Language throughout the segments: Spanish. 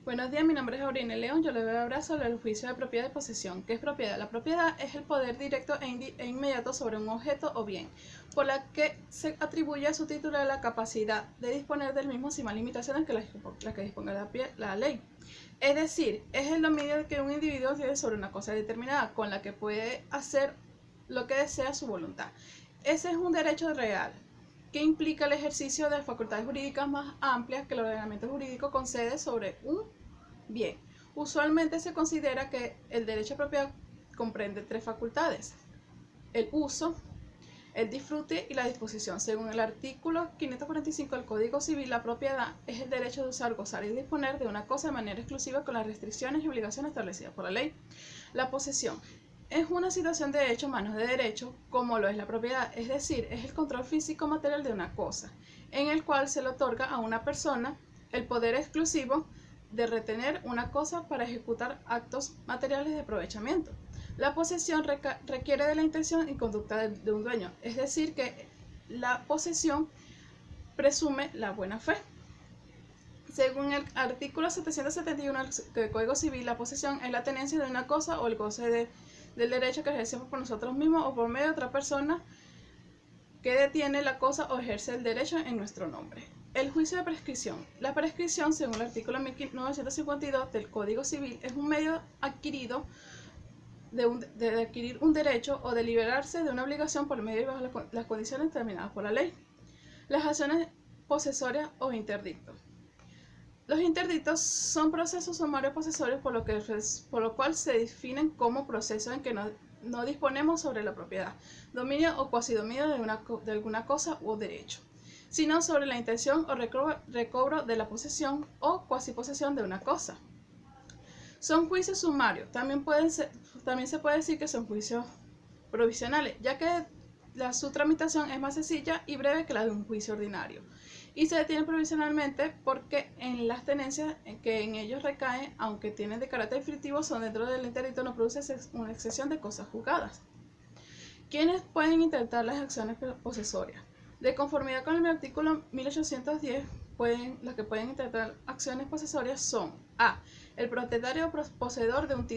Buenos días, mi nombre es Aurina León. Yo le voy a hablar sobre el juicio de propiedad de posesión. ¿Qué es propiedad? La propiedad es el poder directo e inmediato sobre un objeto o bien, por la que se atribuye a su titular la capacidad de disponer del mismo sin más limitaciones que la que disponga la ley. Es decir, es el dominio que un individuo tiene sobre una cosa determinada, con la que puede hacer lo que desea su voluntad. Ese es un derecho real, que implica el ejercicio de facultades jurídicas más amplias que el ordenamiento jurídico concede sobre un bien. Usualmente se considera que el derecho a propiedad comprende tres facultades: el uso, el disfrute y la disposición. Según el artículo 545 del Código Civil, la propiedad es el derecho de usar, gozar y disponer de una cosa de manera exclusiva con las restricciones y obligaciones establecidas por la ley. La posesión es una situación de hecho manos de derecho, como lo es la propiedad, es decir, es el control físico material de una cosa, en el cual se le otorga a una persona el poder exclusivo de retener una cosa para ejecutar actos materiales de aprovechamiento. La posesión requiere de la intención y conducta de un dueño, es decir, que la posesión presume la buena fe. Según el artículo 771 del Código Civil, la posesión es la tenencia de una cosa o el goce del derecho que ejercemos por nosotros mismos o por medio de otra persona que detiene la cosa o ejerce el derecho en nuestro nombre. El juicio de prescripción. La prescripción, según el artículo 1952 del Código Civil, es un medio adquirido de adquirir un derecho o de liberarse de una obligación por medio y bajo las condiciones determinadas por la ley. Las acciones posesorias o interdictos. Los interdictos son procesos sumarios posesorios por lo cual se definen como procesos en que no disponemos sobre la propiedad, dominio o cuasidominio de alguna cosa o derecho, sino sobre la intención o recobro de la posesión o cuasiposesión de una cosa. Son juicios sumarios. También se puede decir que son juicios provisionales, ya que su tramitación es más sencilla y breve que la de un juicio ordinario, y se detienen provisionalmente porque en las tenencias que en ellos recaen, aunque tienen de carácter definitivo, son dentro del interdicto, no produce una excesión de cosas juzgadas. ¿Quiénes pueden intentar las acciones posesorias? De conformidad con el artículo 1810, las que pueden intentar acciones posesorias son: A. El propietario o poseedor de un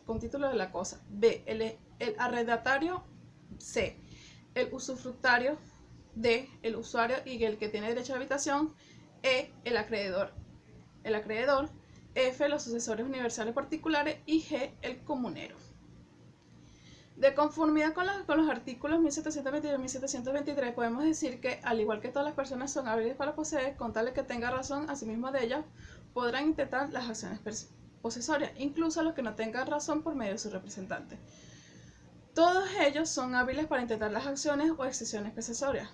con título de la cosa. B. El arrendatario. C. El usufructario. D. El usuario y el que tiene derecho a habitación. E. El acreedor. F. Los sucesores universales particulares. Y G. El comunero. De conformidad con los artículos 1722 y 1723, podemos decir que, al igual que todas las personas son hábiles para poseer, con tal de que tenga razón asimismo de ellas, podrán intentar las acciones posesorias, incluso los que no tengan razón por medio de su representante. Todos ellos son hábiles para intentar las acciones o excesiones posesorias,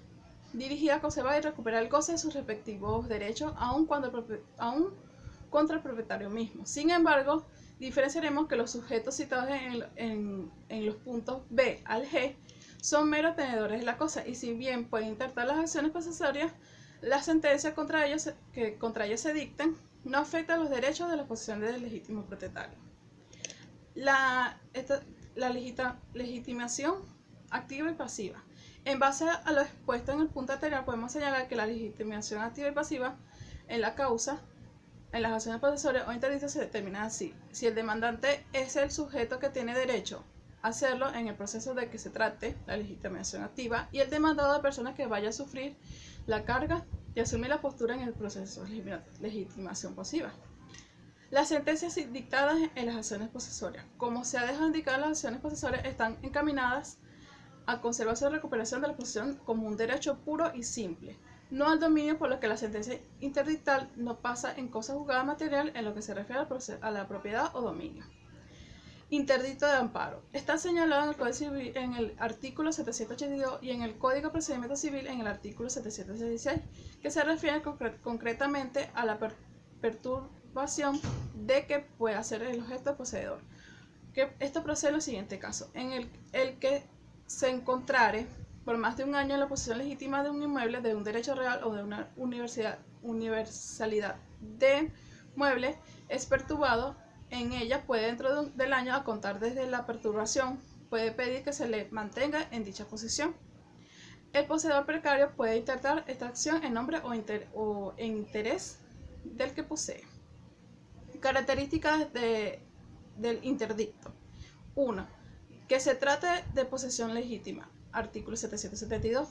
dirigidas a conservar y recuperar el goce de sus respectivos derechos, aun contra el propietario mismo. Sin embargo, diferenciaremos que los sujetos citados en los puntos B al G son meros tenedores de la cosa, y si bien pueden intentar las acciones posesorias, las sentencias que contra ellos se dicten no afectan los derechos de la posesión del legítimo propietario. La legitimación activa y pasiva. En base a lo expuesto en el punto anterior, podemos señalar que la legitimación activa y pasiva en la causa, en las acciones posesorias o interdictas, se determina así: si el demandante es el sujeto que tiene derecho a hacerlo en el proceso de que se trate, la legitimación activa, y el demandado de persona que vaya a sufrir la carga y asumir la postura en el proceso, legitimación pasiva. Las sentencias dictadas en las acciones posesorias. Como se ha dejado indicar, las acciones posesorias están encaminadas a conservación y recuperación de la posesión como un derecho puro y simple, no al dominio, por lo que la sentencia interdictal no pasa en cosa juzgada material en lo que se refiere a la propiedad o dominio. Interdicto de amparo. Está señalado en el Código Civil en el artículo 782 y en el Código de Procedimiento Civil en el artículo 716, que se refiere concretamente a la perturbación de que pueda ser el objeto poseedor. Esto procede en el siguiente caso: en el que se encontrare por más de un año en la posesión legítima de un inmueble, de un derecho real o de una universalidad de mueble, es perturbado en ella, puede dentro del año a contar desde la perturbación, puede pedir que se le mantenga en dicha posesión. El poseedor precario puede intentar esta acción en nombre o en interés del que posee. Características del interdicto. 1. Que se trate de posesión legítima. Artículo 772.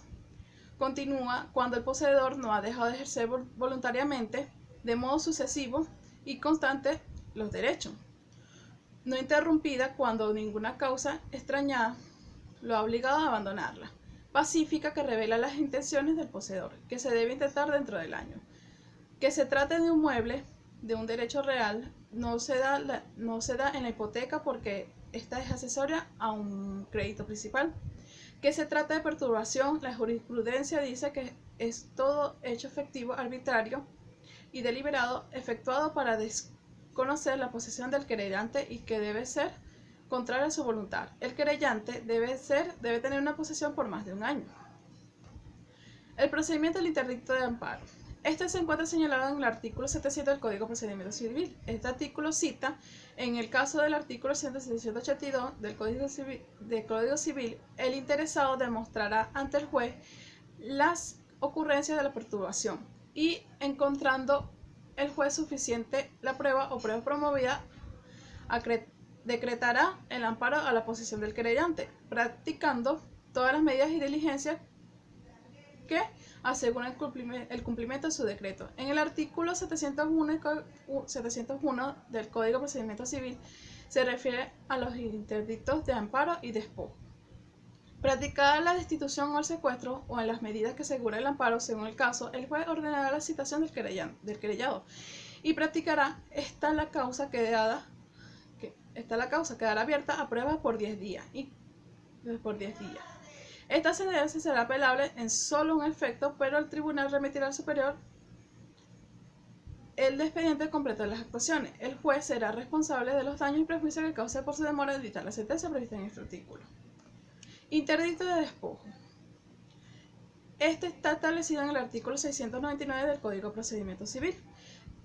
Continúa cuando el poseedor no ha dejado de ejercer voluntariamente, de modo sucesivo y constante, los derechos. No interrumpida cuando ninguna causa extrañada lo ha obligado a abandonarla. Pacífica, que revela las intenciones del poseedor, que se debe intentar dentro del año. Que se trate de un mueble, de un derecho real, no se da en la hipoteca porque esta es accesoria a un crédito principal. Que se trata de perturbación, la jurisprudencia dice que es todo hecho efectivo, arbitrario y deliberado efectuado para desconocer la posesión del querellante y que debe ser contraria a su voluntad. El querellante debe tener una posesión por más de un año. El procedimiento del interdicto de amparo. Este se encuentra señalado en el artículo 700 del Código de Procedimiento Civil. Este artículo cita, en el caso del artículo 182 del Código Civil, el interesado demostrará ante el juez las ocurrencias de la perturbación y, encontrando el juez suficiente la prueba o prueba promovida, decretará el amparo a la posesión del querellante, practicando todas las medidas y diligencias que aseguran el cumplimiento de su decreto. En el artículo 701 del Código de Procedimiento Civil se refiere a los interdictos de amparo y despojo. Practicada la destitución o el secuestro o en las medidas que asegura el amparo según el caso, el juez ordenará la citación del querellado y practicará la causa quedará abierta a prueba por 10 días. Esta sentencia será apelable en solo un efecto, pero el tribunal remitirá al superior el expediente completo de las actuaciones. El juez será responsable de los daños y perjuicios que cause por su demora de dictar la sentencia prevista en este artículo. Interdicto de despojo. Este está establecido en el artículo 699 del Código de Procedimiento Civil.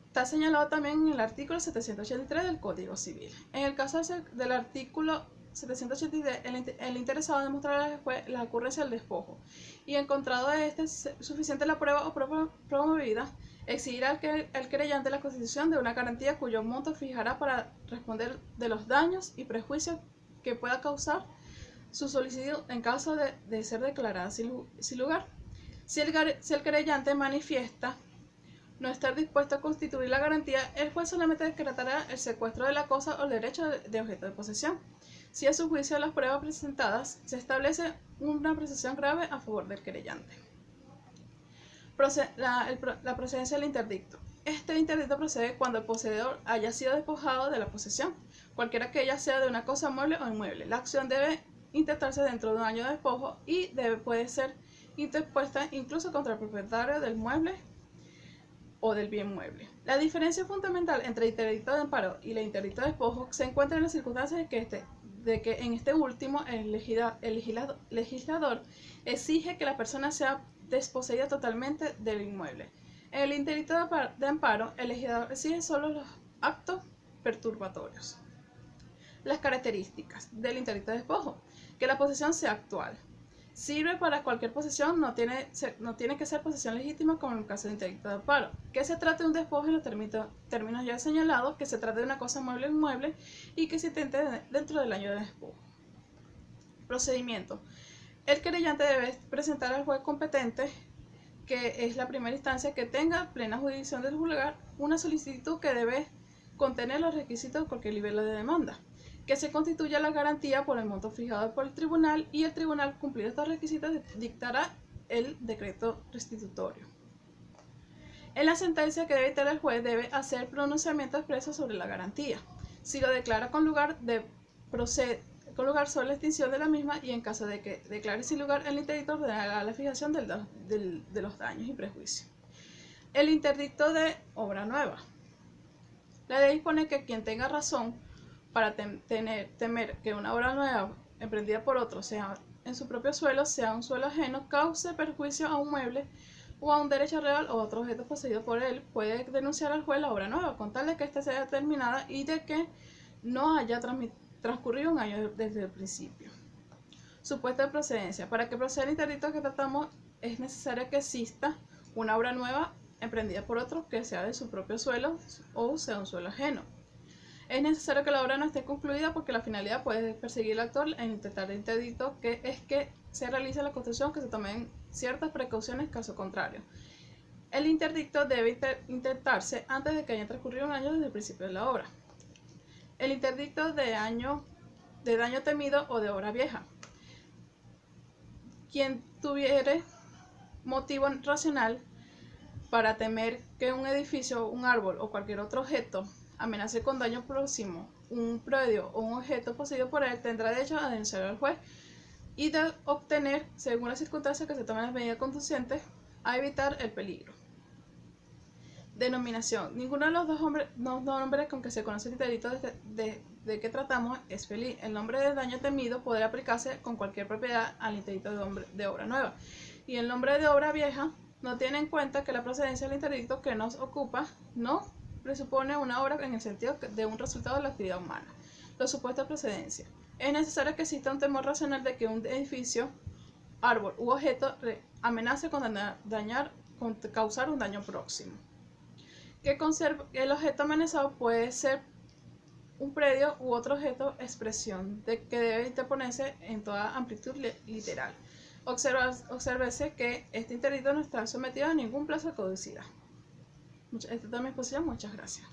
Está señalado también en el artículo 783 del Código Civil. En el caso del artículo 783, el interesado demostrará al juez la ocurrencia del despojo y, encontrado de este suficiente la prueba o prueba promovida, exigirá al querellante la constitución de una garantía cuyo monto fijará para responder de los daños y prejuicios que pueda causar su solicitud en caso de ser declarada sin lugar. Si el querellante manifiesta no estar dispuesto a constituir la garantía, el juez solamente decretará el secuestro de la cosa o el derecho de objeto de posesión. Si a su juicio las pruebas presentadas se establece una apreciación grave a favor del querellante. La procedencia del interdicto. Este interdicto procede cuando el poseedor haya sido despojado de la posesión, cualquiera que ella sea de una cosa mueble o inmueble. La acción debe intentarse dentro de un año de despojo y puede ser interpuesta incluso contra el propietario del mueble o del bien mueble. La diferencia fundamental entre el interdicto de amparo y el interdicto de despojo se encuentra en las circunstancias de que en este último el legislador exige que la persona sea desposeída totalmente del inmueble. En el interdicto de amparo, el legislador exige solo los actos perturbatorios. Las características del interdicto de despojo: que la posesión sea actual. Sirve para cualquier posesión, no tiene que ser posesión legítima como en el caso del interdicto de amparo. Que se trate de un despojo en los términos ya señalados, que se trate de una cosa mueble o inmueble y que se intente dentro del año de despojo. Procedimiento. El querellante debe presentar al juez competente, que es la primera instancia que tenga plena jurisdicción del juzgar, una solicitud que debe contener los requisitos de cualquier nivel de demanda. Que se constituya la garantía por el monto fijado por el tribunal y el tribunal, cumplido estos requisitos, dictará el decreto restitutorio. En la sentencia que debe dictar el juez debe hacer pronunciamiento expreso sobre la garantía. Si lo declara con lugar, sobre la extinción de la misma, y en caso de que declare sin lugar, el interdicto ordenará la fijación de los daños y prejuicios. El interdicto de obra nueva. La ley dispone que quien tenga razón para temer que una obra nueva emprendida por otro, sea en su propio suelo, sea un suelo ajeno, cause perjuicio a un mueble o a un derecho real o a otro objeto poseído por él, puede denunciar al juez la obra nueva, con tal de que ésta sea terminada y de que no haya transcurrido un año desde el principio. Supuesto de procedencia. Para que proceda el interdicto que tratamos, es necesario que exista una obra nueva emprendida por otro que sea de su propio suelo o sea un suelo ajeno. Es necesario que la obra no esté concluida porque la finalidad puede perseguir al autor en intentar el interdicto, que es que se realice la construcción, que se tomen ciertas precauciones caso contrario. El interdicto debe intentarse antes de que haya transcurrido un año desde el principio de la obra. El interdicto de daño temido o de obra vieja. Quien tuviere motivo racional para temer que un edificio, un árbol o cualquier otro objeto amenace con daño próximo un predio o un objeto poseído por él, tendrá derecho a denunciar al juez y de obtener, según las circunstancias que se tomen las medidas conducentes a evitar el peligro. Denominación. Ninguno de los dos nombres con que se conoce el interdicto de que tratamos es feliz. El nombre de daño temido podrá aplicarse con cualquier propiedad al interdicto de obra nueva. Y el nombre de obra vieja no tiene en cuenta que la procedencia del interdicto que nos ocupa no presupone una obra en el sentido de un resultado de la actividad humana. Los supuestos de procedencia. Es necesario que exista un temor racional de que un edificio, árbol u objeto amenace con causar un daño próximo. El objeto amenazado puede ser un predio u otro objeto expresión de que debe interponerse en toda amplitud literal. Obsérvese que este interdicto no está sometido a ningún plazo de caducidad. Esta es toda mi exposición. Muchas gracias.